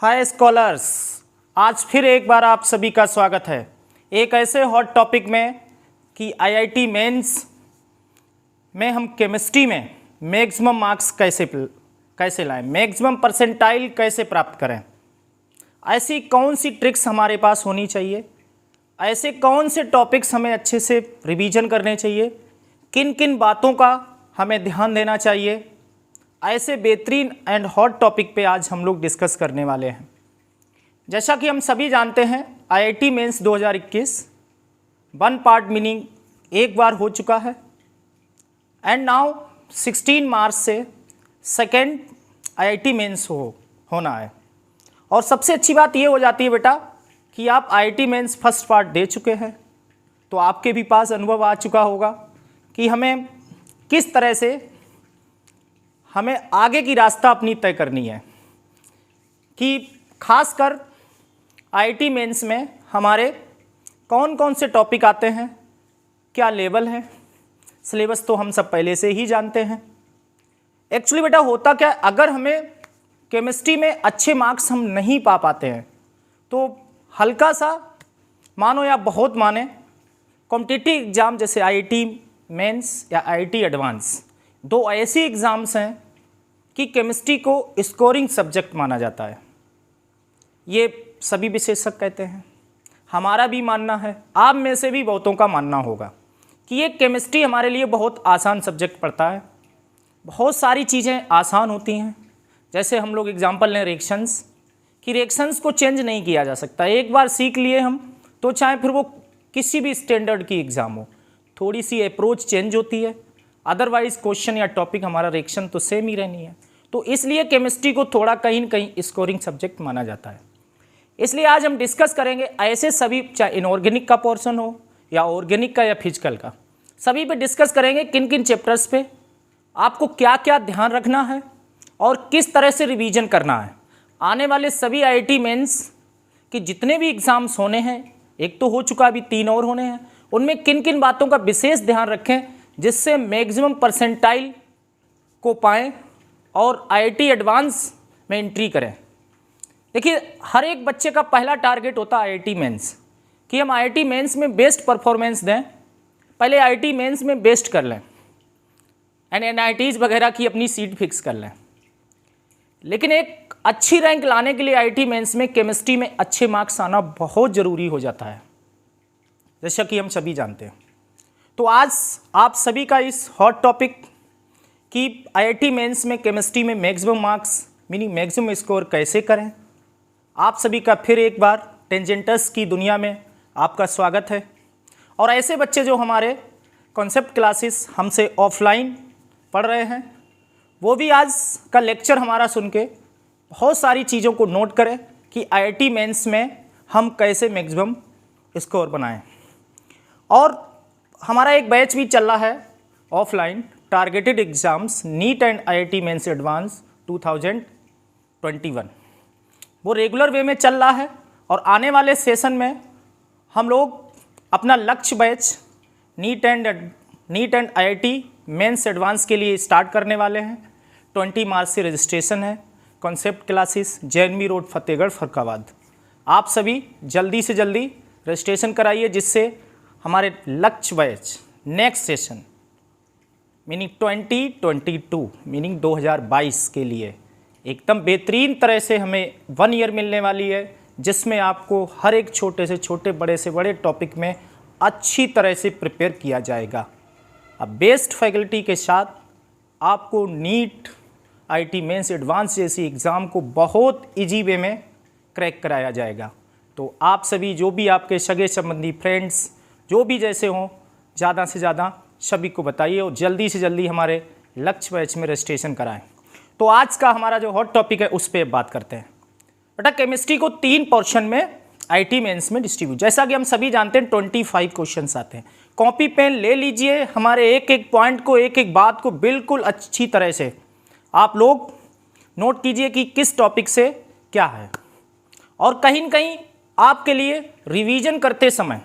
हाय scholars, आज फिर एक बार आप सभी का स्वागत है एक ऐसे हॉट टॉपिक में कि आईआईटी मेंस में हम केमिस्ट्री में मैक्सिमम मार्क्स कैसे लाएं, मैक्सिमम परसेंटाइल कैसे प्राप्त करें। ऐसी कौन सी ट्रिक्स हमारे पास होनी चाहिए, ऐसे कौन से टॉपिक्स हमें अच्छे से रिवीजन करने चाहिए, किन किन बातों का हमें ध्यान देना चाहिए, ऐसे बेहतरीन एंड हॉट टॉपिक पे आज हम लोग डिस्कस करने वाले हैं। जैसा कि हम सभी जानते हैं, IIT mains 2021 one part meaning एक बार हो चुका है एंड नाउ 16 मार्च से सेकेंड आईआईटी मेंस होना है। और सबसे अच्छी बात ये हो जाती है बेटा कि आप आईआईटी मेंस फर्स्ट पार्ट दे चुके हैं, तो आपके भी पास अनुभव आ चुका होगा कि हमें किस तरह से हमें आगे की रास्ता अपनी तय करनी है, कि खासकर आईआईटी मेंस में हमारे कौन कौन से टॉपिक आते हैं, क्या लेवल है। सिलेबस तो हम सब पहले से ही जानते हैं। एक्चुअली बेटा होता क्या है, अगर हमें केमिस्ट्री में अच्छे मार्क्स हम नहीं पा पाते हैं तो हल्का सा मानो या बहुत माने कॉम्पिटिटिव एग्ज़ाम जैसे आईआईटी मेंस या आईआईटी एडवांस, दो ऐसे एग्ज़ाम्स हैं कि केमिस्ट्री को स्कोरिंग सब्जेक्ट माना जाता है। ये सभी विशेषज्ञ कहते हैं, हमारा भी मानना है, आप में से भी बहुतों का मानना होगा कि ये केमिस्ट्री हमारे लिए बहुत आसान सब्जेक्ट पड़ता है। बहुत सारी चीज़ें आसान होती हैं, जैसे हम लोग एग्जांपल लें रिएक्शंस, कि रिएक्शंस को चेंज नहीं किया जा सकता। एक बार सीख लिए हम तो चाहे फिर वो किसी भी स्टैंडर्ड की एग्ज़ाम हो, थोड़ी सी अप्रोच चेंज होती है, अदरवाइज क्वेश्चन या टॉपिक हमारा रिएक्शन तो सेम ही रहनी है। तो इसलिए केमिस्ट्री को थोड़ा कहीं न कहीं स्कोरिंग सब्जेक्ट माना जाता है। इसलिए आज हम डिस्कस करेंगे ऐसे सभी, चाहे इनऑर्गेनिक का पोर्शन हो या ऑर्गेनिक का या फिजिकल का, सभी पे डिस्कस करेंगे किन किन चैप्टर्स पे आपको क्या क्या ध्यान रखना है और किस तरह से रिवीजन करना है। आने वाले सभी आईआईटी मेंस के जितने भी एग्ज़ाम्स होने हैं, एक तो हो चुका, अभी 3 और होने हैं, उनमें किन किन बातों का विशेष ध्यान रखें जिससे मैक्सिमम परसेंटाइल को पाएँ और आईआईटी एडवांस में एंट्री करें। देखिए, हर एक बच्चे का पहला टारगेट होता है आईआईटी मेंस, कि हम आईआईटी मेंस में बेस्ट परफॉर्मेंस दें, पहले आईआईटी मेंस में बेस्ट कर लें एंड एनआईटीज़ वगैरह की अपनी सीट फिक्स कर लें। लेकिन एक अच्छी रैंक लाने के लिए आईआईटी मेंस में केमिस्ट्री में अच्छे मार्क्स आना बहुत ज़रूरी हो जाता है, जैसा कि हम सभी जानते हैं। तो आज आप सभी का इस हॉट टॉपिक कि आईआईटी मेंस में केमिस्ट्री में maximum marks meaning maximum score कैसे करें, आप सभी का फिर एक बार टेंजेंटस की दुनिया में आपका स्वागत है। और ऐसे बच्चे जो हमारे कॉन्सेप्ट क्लासेस हमसे ऑफलाइन पढ़ रहे हैं, वो भी आज का लेक्चर हमारा सुन के बहुत सारी चीज़ों को नोट करें कि आईआईटी मेंस में हम कैसे मैक्सिमम स्कोर बनाएं। और हमारा एक बैच भी चल रहा है offline, targeted exams NEET and IIT mains advance 2021, वो रेगुलर वे में चल रहा है। और आने वाले सेशन में हम लोग अपना Lakshya batch NEET and IIT mains advance के लिए स्टार्ट करने वाले हैं। 20 मार्च से रजिस्ट्रेशन है। Concept classes JNV road Fatehgarh Farrukhabad. आप सभी जल्दी से जल्दी रजिस्ट्रेशन कराइए, जिससे हमारे लक्ष्य batch next session meaning 2022 meaning 2022 के लिए एकदम बेहतरीन तरह से हमें 1 ईयर मिलने वाली है, जिसमें आपको हर एक छोटे से छोटे, बड़े से बड़े टॉपिक में अच्छी तरह से प्रिपेयर किया जाएगा। अब बेस्ट फैकल्टी के साथ आपको नीट आईआईटी मेंस एडवांस जैसी एग्ज़ाम को बहुत इजी वे में क्रैक कराया जाएगा। तो आप सभी जो भी आपके सगे संबंधी फ्रेंड्स जो भी जैसे हों, ज़्यादा से ज़्यादा सभी को बताइए और जल्दी से जल्दी हमारे लक्ष्य बैच में रजिस्ट्रेशन कराएं। तो आज का हमारा जो हॉट टॉपिक है उस पर बात करते हैं। बेटा, केमिस्ट्री को 3 पोर्शन में आईआईटी मेंस में डिस्ट्रीब्यूट, जैसा कि हम सभी जानते हैं 25 क्वेश्चंस आते हैं। कॉपी पेन ले लीजिए, हमारे एक एक पॉइंट को, एक एक बात को बिल्कुल अच्छी तरह से आप लोग नोट कीजिए कि किस टॉपिक से क्या है। और कहीं न कहीं आपके लिए रिवीजन करते समय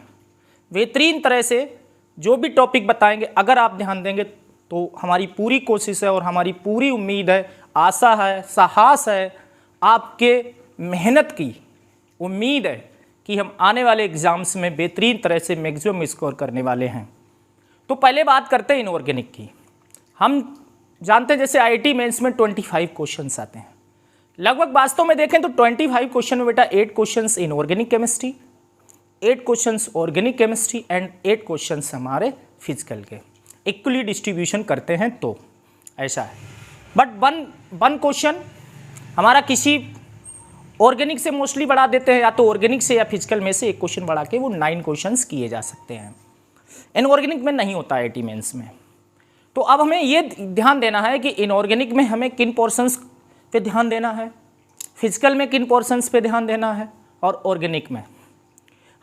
बेहतरीन तरह से जो भी टॉपिक बताएंगे, अगर आप ध्यान देंगे तो हमारी पूरी कोशिश है और हमारी पूरी उम्मीद है, आशा है, साहस है, आपके मेहनत की उम्मीद है कि हम आने वाले एग्जाम्स में बेहतरीन तरह से मैक्सिमम स्कोर करने वाले हैं। तो पहले बात करते हैं इनऑर्गेनिक की। हम जानते हैं जैसे आईआईटी मेंस में 25 क्वेश्चंस आते हैं, लगभग वास्तव में देखें तो 25 क्वेश्चन में बेटा 8 questions inorganic chemistry, 8 questions organic chemistry and 8 questions हमारे फिजिकल के इक्वली डिस्ट्रीब्यूशन करते हैं तो ऐसा है। बट वन क्वेश्चन हमारा किसी ऑर्गेनिक से मोस्टली बढ़ा देते हैं, या तो ऑर्गेनिक से या फिजिकल में से एक क्वेश्चन बढ़ा के वो 9 क्वेश्चंस किए जा सकते हैं। इनऑर्गेनिक में नहीं होता आईआईटी मेंस में। तो अब हमें ये ध्यान देना है कि इनऑर्गेनिक में हमें किन पोर्शंस पे ध्यान देना है, फिजिकल में किन पोर्शंस पे ध्यान देना है, और ऑर्गेनिक में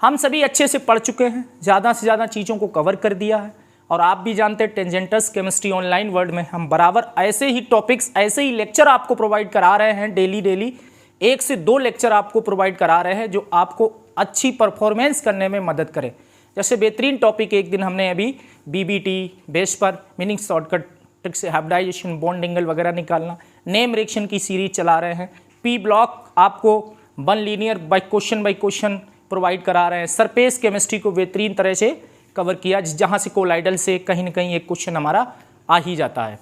हम सभी अच्छे से पढ़ चुके हैं, ज़्यादा से ज़्यादा चीज़ों को कवर कर दिया है। और आप भी जानते हैं टेंजेंटस केमिस्ट्री ऑनलाइन वर्ल्ड में हम बराबर ऐसे ही टॉपिक्स, ऐसे ही लेक्चर आपको प्रोवाइड करा रहे हैं। डेली 1 से 2 लेक्चर आपको प्रोवाइड करा रहे हैं जो आपको अच्छी परफॉर्मेंस करने में मदद करें। जैसे बेहतरीन टॉपिक एक दिन हमने अभी बीबीटी बेस पर मीनिंग शॉर्टकट ट्रिक से हाइब्रिडाइजेशन, बॉन्ड एंगल वगैरह निकालना, नेम रिएक्शन की सीरीज चला रहे हैं। पी ब्लॉक आपको one linear by question provide करा रहे हैं। सरफेस केमिस्ट्री को बेहतरीन तरह से कवर किया, जहाँ से कोलाइडल से कहीं ना कहीं एक क्वेश्चन हमारा आ ही जाता है।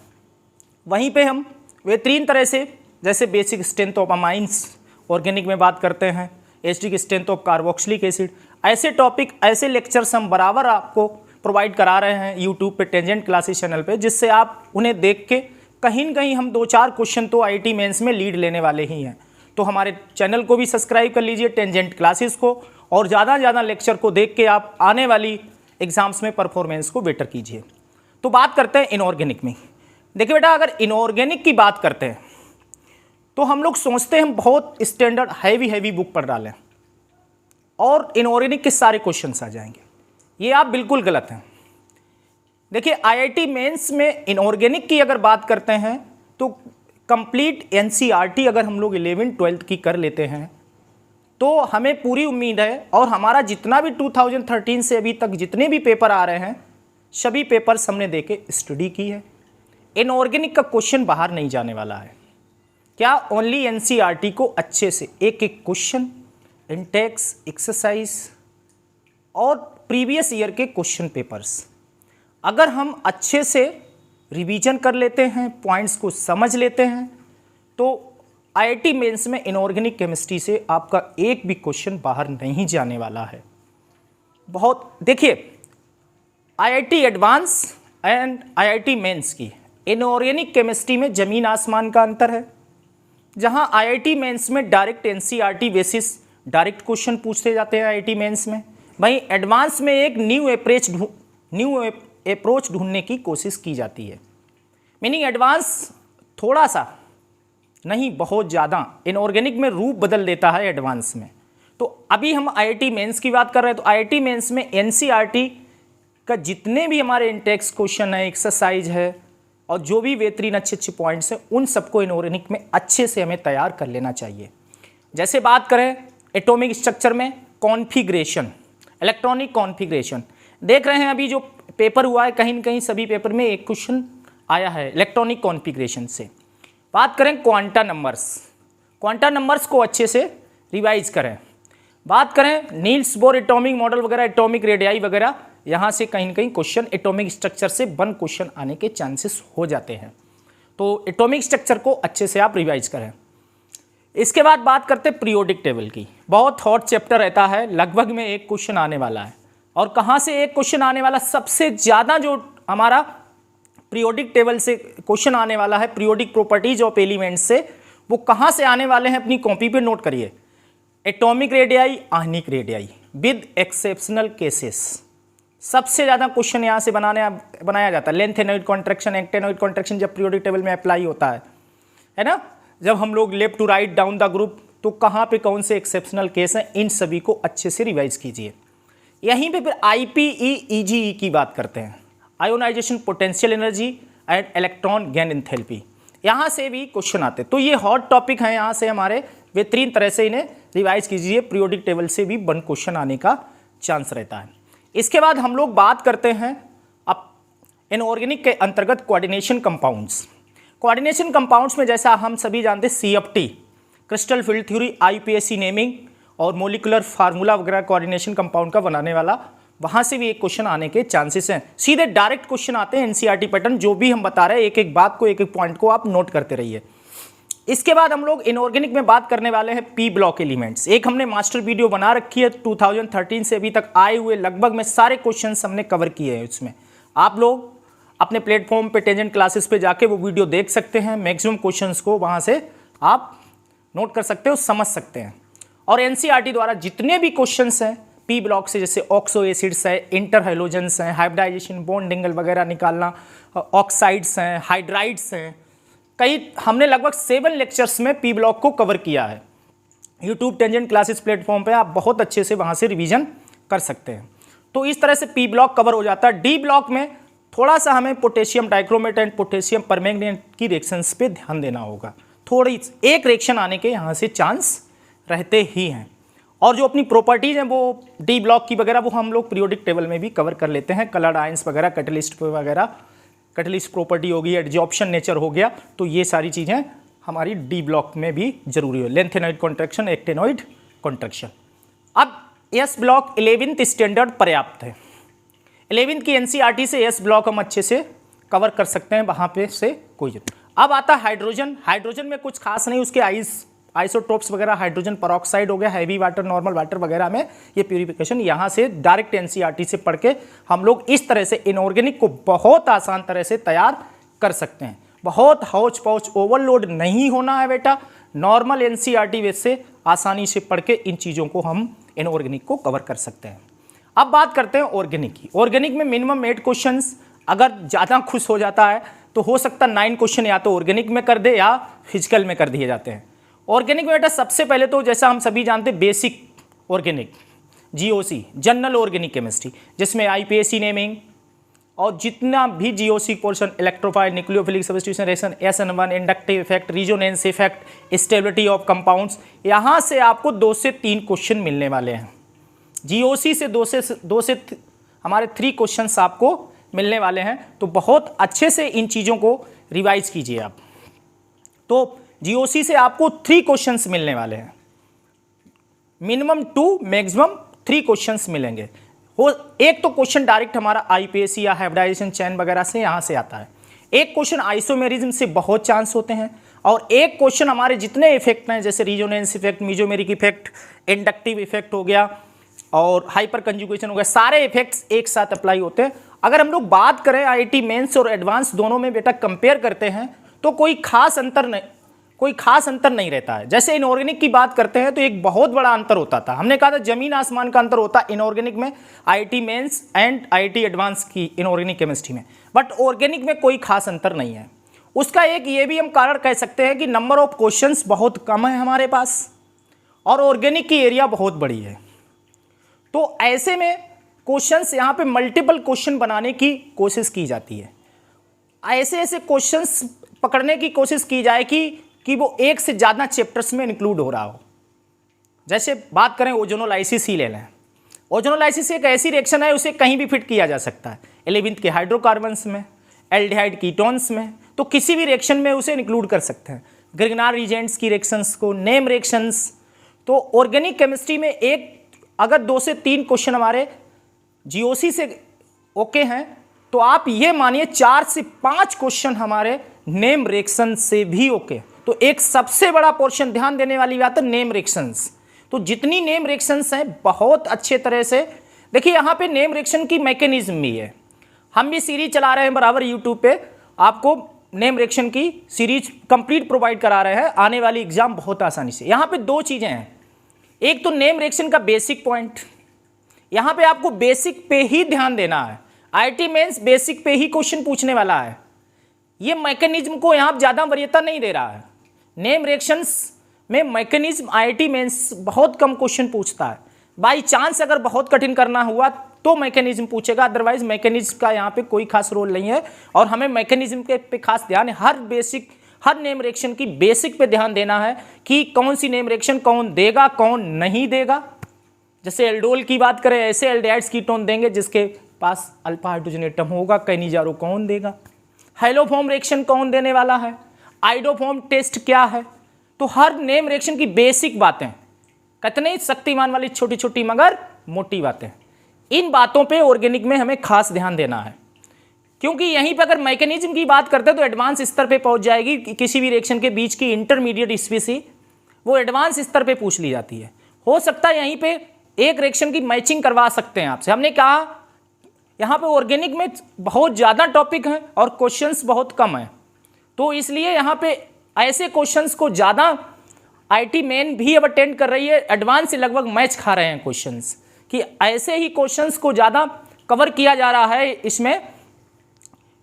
वहीं पे हम बेहतरीन तरह से जैसे basic strength of amines organic में बात करते हैं, acidic strength of carboxylic acid, ऐसे टॉपिक, ऐसे लेक्चर्स हम बराबर आपको प्रोवाइड करा रहे हैं यूट्यूब पे टेंजेंट क्लासेस चैनल पे, जिससे आप उन्हें देख के कहीं न कहीं हम 2-4 क्वेश्चन तो आईआईटी मेंस में लीड लेने वाले ही हैं। तो हमारे चैनल को भी सब्सक्राइब कर लीजिए, टेंजेंट क्लासेस को, और ज़्यादा से ज़्यादा लेक्चर को देख के आप आने वाली एग्जाम्स में परफॉर्मेंस को बेटर कीजिए। तो बात करते हैं इनऑर्गेनिक में। देखिए बेटा, अगर इनऑर्गेनिक की बात करते हैं तो हम लोग सोचते हैं हम बहुत स्टैंडर्ड हैवी बुक पढ़ डालें और इनऑर्गेनिक के सारे क्वेश्चंस आ जाएंगे। ये आप बिल्कुल गलत हैं। देखिए आईआईटी मेंस में इनऑर्गेनिक की अगर बात करते हैं तो कंप्लीट एनसीईआरटी अगर हम लोग 11th-12th की कर लेते हैं तो हमें पूरी उम्मीद है, और हमारा जितना भी 2013 से अभी तक जितने भी पेपर आ रहे हैं सभी पेपर्स हमने देके स्टडी की है। इनऑर्गेनिक का क्वेश्चन बाहर नहीं जाने वाला है। क्या ओनली एनसीईआरटी को अच्छे से एक क्वेश्चन, इंटेक्स, एक्सरसाइज और प्रीवियस ईयर के क्वेश्चन पेपर्स अगर हम अच्छे से रिवीजन कर लेते हैं, पॉइंट्स को समझ लेते हैं, तो आईआईटी मेंस में इनऑर्गेनिक केमिस्ट्री से आपका एक भी क्वेश्चन बाहर नहीं जाने वाला है। बहुत देखिए, IIT advance and IIT mains की इनऑर्गेनिक केमिस्ट्री में ज़मीन आसमान का अंतर है। जहां आईआईटी मेंस में direct NCERT basis direct question पूछते जाते हैं आईआईटी मेंस में, वहीं एडवांस में एक न्यू अप्रोच ढूंढने की कोशिश की जाती है। मीनिंग एडवांस थोड़ा सा नहीं, बहुत ज़्यादा इनऑर्गेनिक में रूप बदल देता है एडवांस में। तो अभी हम आईआईटी मेंस की बात कर रहे हैं, तो आईआईटी मेंस में एनसीईआरटी का जितने भी हमारे इंटेक्स क्वेश्चन है, एक्सरसाइज है, और जो भी बेहतरीन अच्छे पॉइंट्स हैं, उन सबको इनऑर्गेनिक में अच्छे से हमें तैयार कर लेना चाहिए। जैसे बात करें एटॉमिक स्ट्रक्चर में कॉन्फ़िगरेशन, इलेक्ट्रॉनिक कॉन्फ़िगरेशन, देख रहे हैं अभी जो पेपर हुआ है कहीं न कहीं सभी पेपर में एक क्वेश्चन आया है इलेक्ट्रॉनिक कॉन्फ़िगरेशन से। बात करें क्वांटा नंबर्स को अच्छे से रिवाइज करें। बात करें नील्स बोर एटॉमिक मॉडल वगैरह, एटॉमिक रेडियाई वगैरह, यहाँ से कहीं न कहीं क्वेश्चन एटॉमिक स्ट्रक्चर से 1 क्वेश्चन आने के चांसेस हो जाते हैं। तो एटॉमिक स्ट्रक्चर को अच्छे से आप रिवाइज करें। इसके बाद बात करते हैं पीरियोडिक टेबल की। बहुत हॉट चैप्टर रहता है, लगभग में एक क्वेश्चन आने वाला है। और कहाँ से एक क्वेश्चन आने वाला, सबसे ज़्यादा जो हमारा पीरियोडिक टेबल से क्वेश्चन आने वाला है, पीरियोडिक प्रॉपर्टीज ऑफ एलिमेंट्स से, वो कहाँ से आने वाले हैं अपनी कॉपी पे नोट करिए। एटॉमिक रेडियाई, आहनिक रेडियाई विद एक्सेप्शनल केसेस, सबसे ज़्यादा क्वेश्चन यहाँ से बनाया जाता है। लेंथेनॉइड कॉन्ट्रैक्शन, एक्टेनॉइड कॉन्ट्रैक्शन जब पीरियोडिक टेबल में अप्लाई होता है ना, जब हम लोग left to right down the group, तो कहाँ पे कौन से एक्सेप्शनल केस हैं, इन सभी को अच्छे से रिवाइज कीजिए। यहीं पे फिर IPE-EGE की बात करते हैं, ionization potential energy and electron gain enthalpy, यहाँ से भी क्वेश्चन आते हैं। तो ये हॉट टॉपिक है, यहाँ से हमारे बेहतरीन तरह से इन्हें रिवाइज कीजिए। पीरियोडिक टेबल से भी 1 क्वेश्चन आने का चांस रहता है। इसके बाद हम लोग बात करते हैं अब इनऑर्गेनिक के अंतर्गत कोऑर्डिनेशन कंपाउंड्स। कोऑर्डिनेशन कंपाउंड्स में जैसा हम सभी जानते हैं CFT, crystal field theory, IPSC naming और मोलिकुलर फार्मूला वगैरह कोऑर्डिनेशन कंपाउंड का बनाने वाला, वहां से भी एक क्वेश्चन आने के चांसेस हैं। सीधे डायरेक्ट क्वेश्चन आते हैं एनसीईआरटी पैटर्न, जो भी हम बता रहे हैं एक एक बात को, एक एक पॉइंट को आप नोट करते रहिए। इसके बाद हम लोग इनऑर्गेनिक में बात करने वाले हैं पी ब्लॉक एलिमेंट्स। एक हमने मास्टर वीडियो बना रखी है 2013 से अभी तक आए हुए लगभग में सारे क्वेश्चंस हमने कवर किए हैं उसमें। आप लोग अपने प्लेटफॉर्म पे टेंजेंट क्लासेस पे जाके वो वीडियो देख सकते हैं, मैक्सिमम क्वेश्चंस को वहां से आप नोट कर सकते हो, समझ सकते हैं। और एनसीईआरटी द्वारा जितने भी क्वेश्चंस हैं पी ब्लॉक से, जैसे ऑक्सो एसिड्स है, इंटर हैलोजेंस हैं, हाइब्रिडाइजेशन, बॉन्ड एंगल वगैरह निकालना, ऑक्साइड्स हैं, हाइड्राइड्स हैं, कई हमने लगभग 7 लेक्चर्स में पी ब्लॉक को कवर किया है। यूट्यूब टेंजेंट क्लासेस प्लेटफॉर्म पे आप बहुत अच्छे से वहाँ से रिवीजन कर सकते हैं। तो इस तरह से पी ब्लॉक कवर हो जाता है। डी ब्लॉक में थोड़ा सा हमें potassium dichromate and potassium permanganate की रिएक्शंस पे ध्यान देना होगा। थोड़ी एक रिएक्शन आने के यहाँ से चांस रहते ही हैं। और जो अपनी प्रॉपर्टीज़ हैं वो डी ब्लॉक की वगैरह वो हम लोग पीरियोडिक टेबल में भी कवर कर लेते हैं। कलर्ड आयंस वगैरह, कैटलिस्ट वगैरह, कैटलिस्ट प्रॉपर्टी होगी, एडजॉर्प्शन नेचर हो गया, तो ये सारी चीज़ें हमारी डी ब्लॉक में भी जरूरी है। Lanthanoid contraction, actinoid contraction. अब एस ब्लॉक 11th स्टैंडर्ड पर्याप्त है। 11th की एनसीईआरटी से एस ब्लॉक हम अच्छे से कवर कर सकते हैं, वहाँ पे से कोई जरूरत। अब आता है हाइड्रोजन। हाइड्रोजन में कुछ खास नहीं, उसके आइसोटोप्स वगैरह, हाइड्रोजन परऑक्साइड हो गया, हैवी वाटर, नॉर्मल वाटर वगैरह में ये प्यूरिफिकेशन यहाँ से डायरेक्ट एनसीईआरटी से पढ़ के हम लोग इस तरह से इनऑर्गेनिक को बहुत आसान तरह से तैयार कर सकते हैं। बहुत हौच पौच ओवरलोड नहीं होना है बेटा, नॉर्मल एनसीईआरटी वे से आसानी से पढ़ के इन चीज़ों को हम इनऑर्गेनिक को कवर कर सकते हैं। अब बात करते हैं ऑर्गेनिक की। ऑर्गेनिक में मिनिमम 8 क्वेश्चंस, अगर ज़्यादा खुश हो जाता है तो हो सकता है 9 क्वेश्चन या तो ऑर्गेनिक में कर दे या फिजिकल में कर दिए जाते हैं। ऑर्गेनिक में बेटा सबसे पहले तो जैसा हम सभी जानते हैं basic organic, GOC, general organic chemistry, जिसमें आईपीएससी नेमिंग और जितना भी GOC portion, electrophile, nucleophilic substitution reaction, SN1, inductive effect, resonance effect, stability of compounds, यहाँ से आपको 2 से 3 क्वेश्चन मिलने वाले हैं। जीओसी से 2 से हमारे 3 क्वेश्चंस आपको मिलने वाले हैं। तो बहुत अच्छे से इन चीज़ों को रिवाइज कीजिए आप। तो जीओसी से आपको 3 क्वेश्चंस मिलने वाले हैं, मिनिमम 2 मैक्सिमम 3 क्वेश्चंस मिलेंगे। वो एक तो क्वेश्चन डायरेक्ट हमारा आईपीएससी या हाइब्रिडाइजेशन चेन वगैरह से यहाँ से आता है, एक क्वेश्चन आइसोमेरिज्म से बहुत चांस होते हैं, और एक क्वेश्चन हमारे जितने इफेक्ट हैं जैसे resonance effect, mesomeric effect, inductive effect हो गया और हाइपर कंजुगेशन हो गया, सारे इफेक्ट्स एक साथ अप्लाई होते हैं। अगर हम लोग बात करें आईआईटी मेंस और एडवांस दोनों में बेटा कंपेयर करते हैं तो कोई खास अंतर नहीं रहता है। जैसे इनऑर्गेनिक की बात करते हैं तो एक बहुत बड़ा अंतर होता था, हमने कहा था जमीन आसमान का अंतर होता है इनऑर्गेनिक में, IIT mains and IIT advance की इनऑर्गेनिक केमिस्ट्री में, बट ऑर्गेनिक में कोई खास अंतर नहीं है। उसका एक ये भी हम कारण कह सकते हैं कि नंबर ऑफ क्वेश्चंस बहुत कम है हमारे पास और ऑर्गेनिक की एरिया बहुत बड़ी है। तो ऐसे में क्वेश्चंस यहाँ पे मल्टीपल क्वेश्चन बनाने की कोशिश की जाती है, ऐसे क्वेश्चंस पकड़ने की कोशिश की जाए कि वो एक से ज़्यादा चैप्टर्स में इंक्लूड हो रहा हो। जैसे बात करें ओजोनोलाइसिस ही ले लें, ओजोनोलाइसिस एक ऐसी रिएक्शन है उसे कहीं भी फिट किया जा सकता है, 11th के हाइड्रोकार्बन्स में, एल्डिहाइड कीटोन्स में, तो किसी भी रिएक्शन में उसे इंक्लूड कर सकते हैं। ग्रिगनार रिजेंट्स की रिएक्शंस को, नेम रिएक्शंस। तो ऑर्गेनिक केमिस्ट्री में एक अगर 2 से 3 क्वेश्चन हमारे जीओसी से ओके हैं तो आप ये मानिए 4 से 5 क्वेश्चन हमारे नेम रिएक्शन से भी ओके। तो एक सबसे बड़ा पोर्शन ध्यान देने वाली बात है नेम रिएक्शंस। तो जितनी नेम रिएक्शंस हैं बहुत अच्छे तरह से देखिए, यहाँ पे नेम रिएक्शन की मैकेनिज्म भी है, हम भी सीरीज चला रहे हैं बराबर यूट्यूब पे, आपको नेम रिएक्शन की सीरीज कंप्लीट प्रोवाइड करा रहे हैं, आने वाली एग्जाम बहुत आसानी से। यहाँ पे 2 चीज़ें हैं, एक तो नेम रिएक्शन का बेसिक पॉइंट, यहाँ पे आपको बेसिक पे ही ध्यान देना है। आईआईटी मेंस बेसिक पे ही क्वेश्चन पूछने वाला है, ये मैकेनिज्म को यहाँ ज़्यादा वरीयता नहीं दे रहा है। नेम रिएक्शंस में मैकेनिज्म आईआईटी मेंस बहुत कम क्वेश्चन पूछता है, बाई चांस अगर बहुत कठिन करना हुआ तो मैकेनिज्म पूछेगा, अदरवाइज मैकेनिज्म का यहाँ पे कोई खास रोल नहीं है। और हमें मैकेनिज्म के पे खास ध्यान है, हर नेम रिएक्शन की बेसिक पे ध्यान देना है कि कौन सी नेम रिएक्शन कौन देगा कौन नहीं देगा। जैसे एल्डोल की बात करें, ऐसे एल्डिहाइड्स कीटोन देंगे जिसके पास अल्फा हाइड्रोजन एटम होगा, कैनिजारो कौन देगा, हेलोफॉर्म रिएक्शन कौन देने वाला है, आइडोफॉर्म टेस्ट क्या है, तो हर नेम रिएक्शन की बेसिक बातें, कितनी शक्तिमान वाली छोटी छोटी मगर मोटी बातें, इन बातों पे ऑर्गेनिक में हमें खास ध्यान देना है, क्योंकि यहीं पे अगर मैकेनिज्म की बात करते हैं तो एडवांस स्तर पे पहुंच जाएगी। किसी भी रिएक्शन के बीच की इंटरमीडिएट स्पीसी वो एडवांस स्तर पे पूछ ली जाती है। हो सकता है यहीं पे एक रिएक्शन की मैचिंग करवा सकते हैं आपसे। हमने कहा यहाँ पे ऑर्गेनिक में बहुत ज़्यादा टॉपिक हैं और क्वेश्चंस बहुत कम हैं, तो इसलिए यहाँ पे ऐसे क्वेश्चंस को ज़्यादा आईटी मेन भी अब अटेंड कर रही है, एडवांस से लगभग मैच खा रहे हैं क्वेश्चंस, कि ऐसे ही क्वेश्चंस को ज़्यादा कवर किया जा रहा है इसमें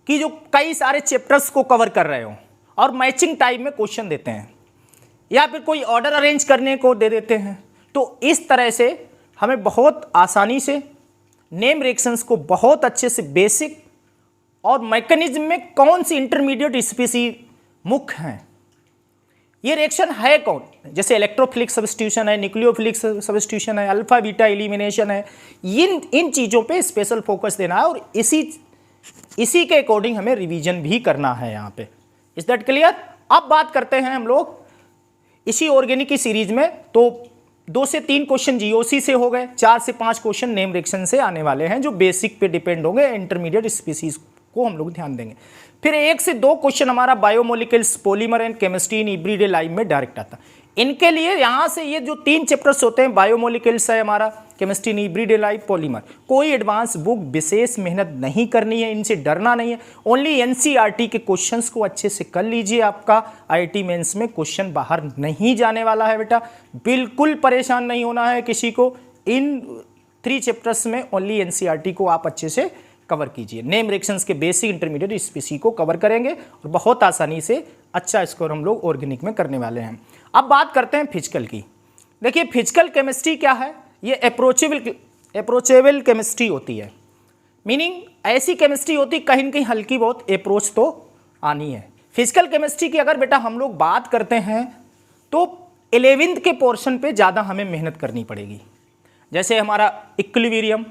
कि जो कई सारे चैप्टर्स को कवर कर रहे हो और मैचिंग टाइप में क्वेश्चन देते हैं या फिर कोई ऑर्डर अरेंज करने को दे देते हैं। तो इस तरह से हमें बहुत आसानी से नेम रिएक्शंस को बहुत अच्छे से बेसिक और मैकेनिज्म में कौन सी इंटरमीडिएट स्पीसी मुख्य हैं, ये रिएक्शन है कौन, जैसे इलेक्ट्रोफिलिक सब्स्टिट्यूशन है, न्यूक्लियोफिलिक सब्स्टिट्यूशन है, अल्फा बीटा एलिमिनेशन है, इन चीज़ों पे स्पेशल फोकस देना है और इसी के अकॉर्डिंग हमें रिवीजन भी करना है यहाँ पे। Is that clear? अब बात करते हैं हम लोग इसी ऑर्गेनिक की सीरीज में, तो 2 से 3 क्वेश्चन जीओसी से हो गए, 4 से 5 क्वेश्चन नेम रिएक्शन से आने वाले हैं जो बेसिक पे डिपेंड होंगे, इंटरमीडिएट स्पीसीज को हम लोग ध्यान देंगे। फिर 1 से 2 क्वेश्चन हमारा biomolecules, polymer and chemistry in everyday life में डायरेक्ट आता है। इनके लिए यहाँ से ये जो 3 चैप्टर्स होते हैं, बायोमोलिक्यूल्स है हमारा, chemistry in everyday life, polymer, कोई एडवांस बुक विशेष मेहनत नहीं करनी है, इनसे डरना नहीं है, ओनली एनसीईआरटी के क्वेश्चंस को अच्छे से कर लीजिए। आपका आईआईटी मेंस में क्वेश्चन बाहर नहीं जाने वाला है बेटा, बिल्कुल परेशान नहीं होना है किसी को। इन 3 चैप्टर्स में ओनली एनसीईआरटी को आप अच्छे से कवर कीजिए। नेम रिएक्शंस के बेसिक इंटरमीडिएट स्पीसी को कवर करेंगे और बहुत आसानी से अच्छा स्कोर हम लोग ऑर्गेनिक में करने वाले हैं। अब बात करते हैं फिजिकल की। देखिए फिजिकल केमिस्ट्री क्या है, ये अप्रोचेबल केमिस्ट्री होती है, मीनिंग ऐसी केमिस्ट्री होती कहीं न कहीं हल्की बहुत अप्रोच तो आनी है। फिजिकल केमिस्ट्री की अगर बेटा हम लोग बात करते हैं तो 11th के पोर्शन पे ज़्यादा हमें मेहनत करनी पड़ेगी। जैसे हमारा इक्विलिब्रियम,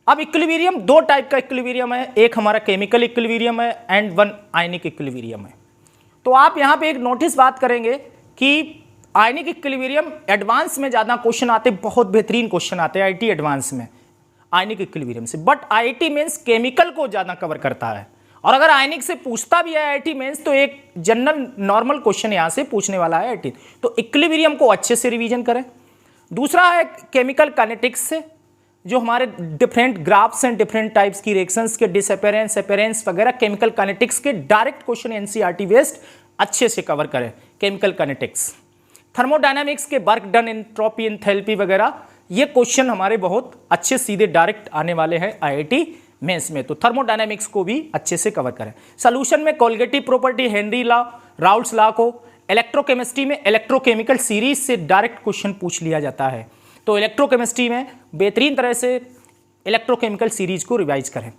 अब इक्विलिब्रियम 2 टाइप का इक्विलिब्रियम है, एक हमारा केमिकल इक्विलिब्रियम है एंड 1 आयनिक इक्विलिब्रियम है। तो आप यहाँ पे एक नोटिस बात करेंगे कि आयनिक इक्विलिब्रियम एडवांस में ज़्यादा क्वेश्चन आते, बहुत बेहतरीन क्वेश्चन आते हैं आईटी एडवांस में आयनिक इक्विलिब्रियम से, बट आईआईटी मेंस केमिकल को ज़्यादा कवर करता है। और अगर आयनिक से पूछता भी है आईआईटी मेंस तो एक जनरल नॉर्मल क्वेश्चन यहाँ से पूछने वाला है आईआईटी, तो इक्विलिब्रियम को अच्छे से रिवीजन करें। दूसरा है केमिकल काइनेटिक्स से, जो हमारे different graphs and different types की रिएक्शंस के डिसअपेरेंस अपीयरेंस वगैरह केमिकल काइनेटिक्स के डायरेक्ट क्वेश्चन एनसीईआरटी बेस्ड अच्छे से कवर करें। केमिकल काइनेटिक्स, थर्मोडायनामिक्स के वर्क डन, एंट्रोपी, एंथैल्पी वगैरह, ये क्वेश्चन हमारे बहुत अच्छे सीधे डायरेक्ट आने वाले हैं आईआईटी मेंस में, तो थर्मोडायनामिक्स को भी अच्छे से कवर करें। सॉल्यूशन में colligative property, Henry law, Raoult's law को, इलेक्ट्रोकेमिस्ट्री में इलेक्ट्रोकेमिकल सीरीज से डायरेक्ट क्वेश्चन पूछ लिया जाता है, तो इलेक्ट्रोकेमिस्ट्री में बेहतरीन तरह से इलेक्ट्रोकेमिकल सीरीज को रिवाइज करें।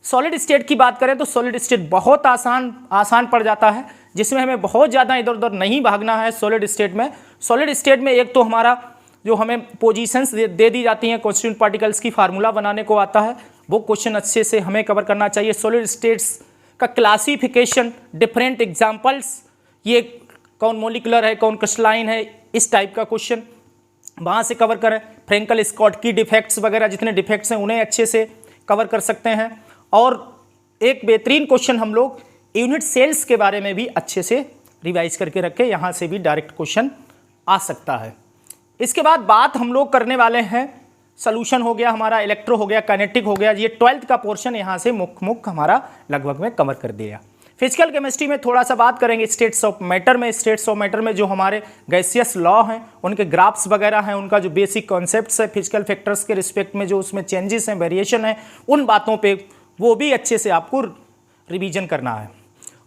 सॉलिड स्टेट की बात करें तो सॉलिड स्टेट बहुत आसान पड़ जाता है, जिसमें हमें बहुत ज़्यादा इधर उधर नहीं भागना है। सॉलिड स्टेट में एक तो हमारा जो हमें पोजीशंस दे दी जाती हैं, कॉन्स्टिट्यूएंट पार्टिकल्स की फार्मूला बनाने को आता है, वो क्वेश्चन अच्छे से हमें कवर करना चाहिए। सॉलिड स्टेट्स का क्लासिफिकेशन, डिफरेंट एग्जाम्पल्स, ये कौन मोलिकुलर है, कौन क्रिस्टलाइन है, इस टाइप का क्वेश्चन वहाँ से कवर करें। फ्रेंकल स्कॉट की डिफेक्ट्स वगैरह, जितने डिफेक्ट्स हैं उन्हें अच्छे से कवर कर सकते हैं। और एक बेहतरीन क्वेश्चन हम लोग यूनिट सेल्स के बारे में भी अच्छे से रिवाइज करके रखें, यहाँ से भी डायरेक्ट क्वेश्चन आ सकता है। इसके बाद बात हम लोग करने वाले हैं, सॉल्यूशन हो गया हमारा, इलेक्ट्रो हो गया, काइनेटिक हो गया, ये 12th का पोर्शन यहाँ से मुख्य हमारा लगभग में कवर कर दिया। फिजिकल केमिस्ट्री में थोड़ा सा बात करेंगे स्टेट्स ऑफ मैटर में। स्टेट्स ऑफ मैटर में जो हमारे गैसियस लॉ हैं, उनके ग्राफ्स वगैरह हैं, उनका जो बेसिक कॉन्सेप्ट्स है फिजिकल फैक्टर्स के रिस्पेक्ट में, जो उसमें चेंजेस हैं, वेरिएशन है, उन बातों पे वो भी अच्छे से आपको रिवीजन करना है।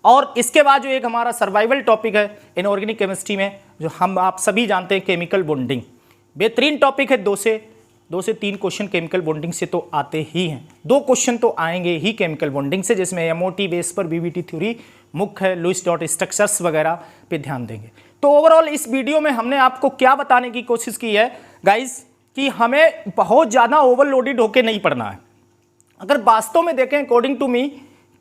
और इसके बाद जो एक हमारा सर्वाइवल टॉपिक है इनऑर्गेनिक केमिस्ट्री में, जो हम आप सभी जानते हैं, केमिकल बॉन्डिंग, बेहतरीन टॉपिक है। 2 से 3 क्वेश्चन केमिकल बॉन्डिंग से तो आते ही हैं, 2 क्वेश्चन तो आएंगे ही केमिकल बॉन्डिंग से, जिसमें एमओटी बेस पर बीबीटी थ्योरी मुख्य है, लुईस डॉट स्ट्रक्चर्स वगैरह पे ध्यान देंगे। तो ओवरऑल इस वीडियो में हमने आपको क्या बताने की कोशिश की है गाइस, कि हमें बहुत ज़्यादा ओवरलोडेड होकर नहीं पढ़ना है। अगर वास्तव में देखें अकॉर्डिंग टू मी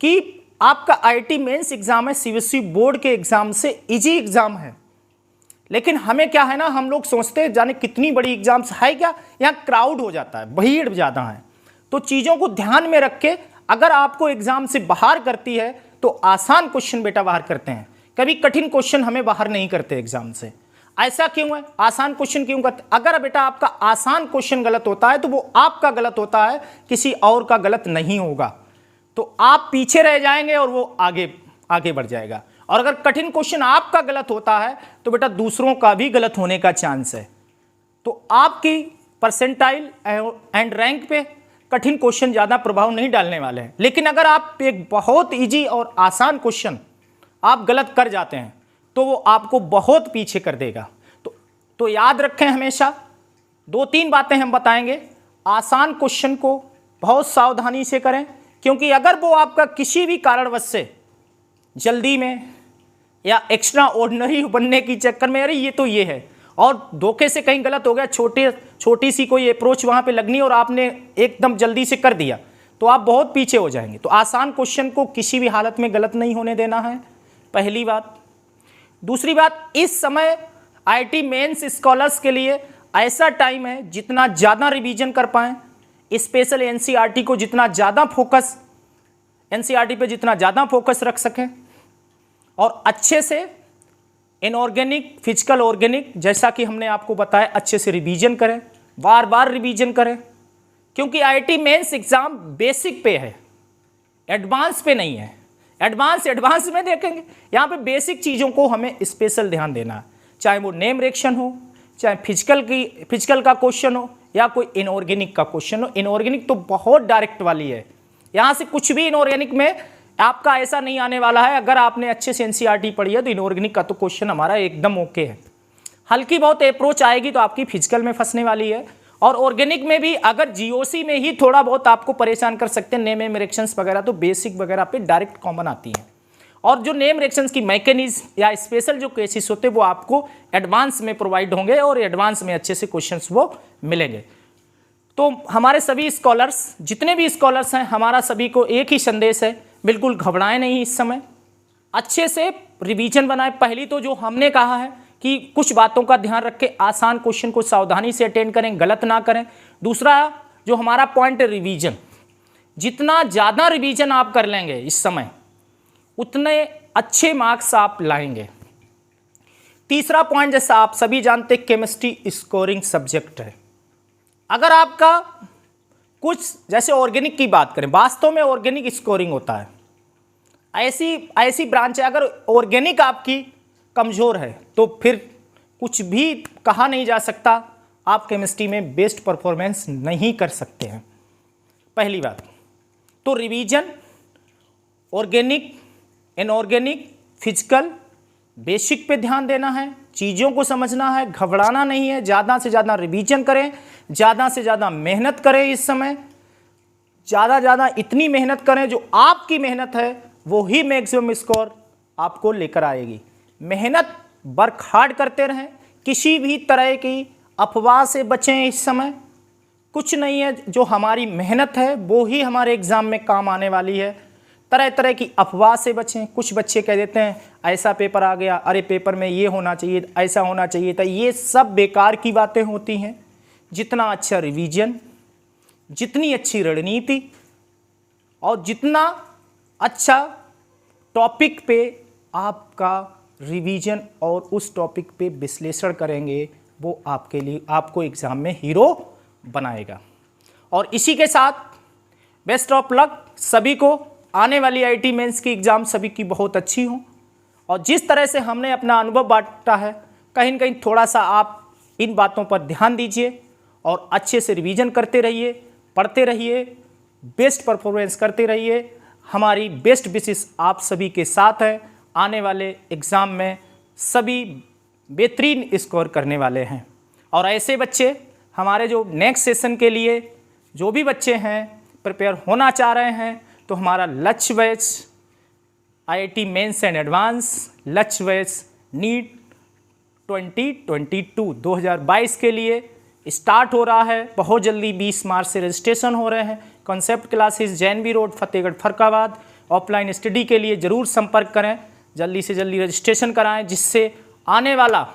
कि आपका आईआईटी मेंस एग्जाम है, सीबीएसई बोर्ड के एग्जाम से इजी एग्जाम है, लेकिन हमें क्या है ना, हम लोग सोचते हैं जाने कितनी बड़ी एग्जाम्स है, क्या यहाँ क्राउड हो जाता है, भीड़ ज़्यादा है। तो चीज़ों को ध्यान में रख के अगर आपको एग्जाम से बाहर करती है तो आसान क्वेश्चन बेटा बाहर करते हैं, कभी कठिन क्वेश्चन हमें बाहर नहीं करते एग्जाम से। ऐसा क्यों है, आसान क्वेश्चन क्यों करते? अगर बेटा आपका आसान क्वेश्चन गलत होता है तो वो आपका गलत होता है, किसी और का गलत नहीं होगा। तो आप पीछे रह जाएंगे और वो आगे बढ़ जाएगा। और अगर कठिन क्वेश्चन आपका गलत होता है तो बेटा दूसरों का भी गलत होने का चांस है। तो आपकी परसेंटाइल एंड रैंक पे कठिन क्वेश्चन ज़्यादा प्रभाव नहीं डालने वाले हैं। लेकिन अगर आप एक बहुत इजी और आसान क्वेश्चन आप गलत कर जाते हैं तो वो आपको बहुत पीछे कर देगा। तो याद रखें, हमेशा 2-3 बातें हम बताएंगे। आसान क्वेश्चन को बहुत सावधानी से करें, क्योंकि अगर वो आपका किसी भी कारणवश से जल्दी में या एक्स्ट्रा ऑर्डिनरी बनने की चक्कर में, अरे ये है और धोखे से कहीं गलत हो गया, छोटी सी कोई अप्रोच वहाँ पे लगनी और आपने एकदम जल्दी से कर दिया, तो आप बहुत पीछे हो जाएंगे। तो आसान क्वेश्चन को किसी भी हालत में गलत नहीं होने देना है, पहली बात। दूसरी बात, इस समय आईआईटी मेंस स्कॉलर्स के लिए ऐसा टाइम है जितना ज़्यादा रिवीजन कर पाएँ, स्पेशल एनसीईआरटी को जितना ज़्यादा फोकस, एनसीईआरटी पे जितना ज़्यादा फोकस रख सकें और अच्छे से इनऑर्गेनिक, फिजिकल, ऑर्गेनिक, जैसा कि हमने आपको बताया, अच्छे से रिवीजन करें, बार बार रिवीजन करें। क्योंकि आईआईटी मेंस एग्ज़ाम बेसिक पे है, एडवांस पे नहीं है। एडवांस में देखेंगे, यहाँ पे बेसिक चीज़ों को हमें स्पेशल ध्यान देना है, चाहे वो नेम रिएक्शन हो, चाहे फिजिकल का क्वेश्चन हो या कोई इनऑर्गेनिक का क्वेश्चन हो। इनऑर्गेनिक तो बहुत डायरेक्ट वाली है, यहाँ से कुछ भी इनऑर्गेनिक में आपका ऐसा नहीं आने वाला है। अगर आपने अच्छे से एनसीईआरटी पढ़ी है तो इनऑर्गेनिक का तो क्वेश्चन हमारा एकदम ओके है। हल्की बहुत अप्रोच आएगी तो आपकी फिजिकल में फंसने वाली है, और ऑर्गेनिक में भी अगर जीओसी में ही थोड़ा बहुत आपको परेशान कर सकते हैं नेम रिएक्शंस वगैरह, तो बेसिक वगैरह पे डायरेक्ट कॉमन आती हैं। और जो नेम रिएक्शंस की मैकेनिज्म या स्पेशल जो केसेस होते हैं वो आपको एडवांस में प्रोवाइड होंगे और एडवांस में अच्छे से क्वेश्चंस वो मिलेंगे। तो हमारे सभी स्कॉलर्स, जितने भी स्कॉलर्स हैं, हमारा सभी को एक ही संदेश है, बिल्कुल घबराएं नहीं इस समय, अच्छे से रिवीजन बनाएं। पहली तो जो हमने कहा है कि कुछ बातों का ध्यान रख के आसान क्वेश्चन को सावधानी से अटेंड करें, गलत ना करें। दूसरा जो हमारा पॉइंट है रिवीजन, जितना ज़्यादा रिवीजन आप कर लेंगे इस समय उतने अच्छे मार्क्स आप लाएंगे। तीसरा पॉइंट, जैसा आप सभी जानते हैं, केमिस्ट्री स्कोरिंग सब्जेक्ट है। अगर आपका कुछ, जैसे ऑर्गेनिक की बात करें, वास्तव में ऑर्गेनिक स्कोरिंग होता है, ऐसी ब्रांच है। अगर ऑर्गेनिक आपकी कमज़ोर है तो फिर कुछ भी कहा नहीं जा सकता, आप केमिस्ट्री में बेस्ट परफॉर्मेंस नहीं कर सकते हैं, पहली बात। तो revision, organic, inorganic, physical, basic पे ध्यान देना है, चीज़ों को समझना है, घबराना नहीं है। ज़्यादा से ज़्यादा रिवीजन करें, ज़्यादा से ज़्यादा मेहनत करें। इस समय ज़्यादा इतनी मेहनत करें, जो आपकी मेहनत है वो ही मैक्सिमम स्कोर आपको लेकर आएगी। मेहनत, वर्क हार्ड करते रहें, किसी भी तरह की अफवाह से बचें। इस समय कुछ नहीं है, जो हमारी मेहनत है वो ही हमारे एग्ज़ाम में काम आने वाली है। तरह तरह की अफवाह से बचें। कुछ बच्चे कह देते हैं ऐसा पेपर आ गया, अरे पेपर में ये होना चाहिए, ऐसा होना चाहिए था। ये सब बेकार की बातें होती हैं। जितना अच्छा रिवीजन, जितनी अच्छी रणनीति और जितना अच्छा टॉपिक पे आपका रिवीजन और उस टॉपिक पे विश्लेषण करेंगे, वो आपके लिए, आपको एग्ज़ाम में हीरो बनाएगा। और इसी के साथ बेस्ट ऑफ लक सभी को। आने वाली आईआईटी मेंस की एग्ज़ाम सभी की बहुत अच्छी हो, और जिस तरह से हमने अपना अनुभव बांटा है, कहीं न कहीं थोड़ा सा आप इन बातों पर ध्यान दीजिए और अच्छे से रिवीजन करते रहिए, पढ़ते रहिए, बेस्ट परफॉर्मेंस करते रहिए। हमारी बेस्ट विशेष आप सभी के साथ है। आने वाले एग्ज़ाम में सभी बेहतरीन स्कोर करने वाले हैं। और ऐसे बच्चे हमारे जो नेक्स्ट सेशन के लिए जो भी बच्चे हैं प्रिपेयर होना चाह रहे हैं, तो हमारा Lakshya batch IIT mains and advance, Lakshya batch NEET 2022 के लिए स्टार्ट हो रहा है। बहुत जल्दी 20 मार्च से रजिस्ट्रेशन हो रहे हैं। Concept classes JNV road, Fatehgarh, Farrukhabad. Offline study के लिए ज़रूर संपर्क करें, जल्दी से जल्दी रजिस्ट्रेशन कराएं, जिससे आने वाला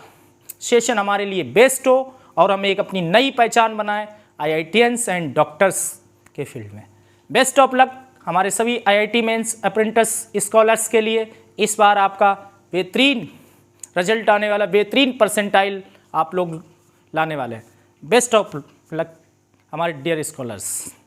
सेशन हमारे लिए बेस्ट हो और हम एक अपनी नई पहचान बनाएं IITians एंड डॉक्टर्स के फील्ड में। बेस्ट ऑफ लक हमारे सभी IIT मेंस अप्रेंटिस स्कॉलर्स के लिए। इस बार आपका बेहतरीन रिजल्ट आने वाला, बेहतरीन परसेंटाइल आप लोग लाने वाले हैं। बेस्ट ऑफ लक हमारे डियर स्कॉलर्स।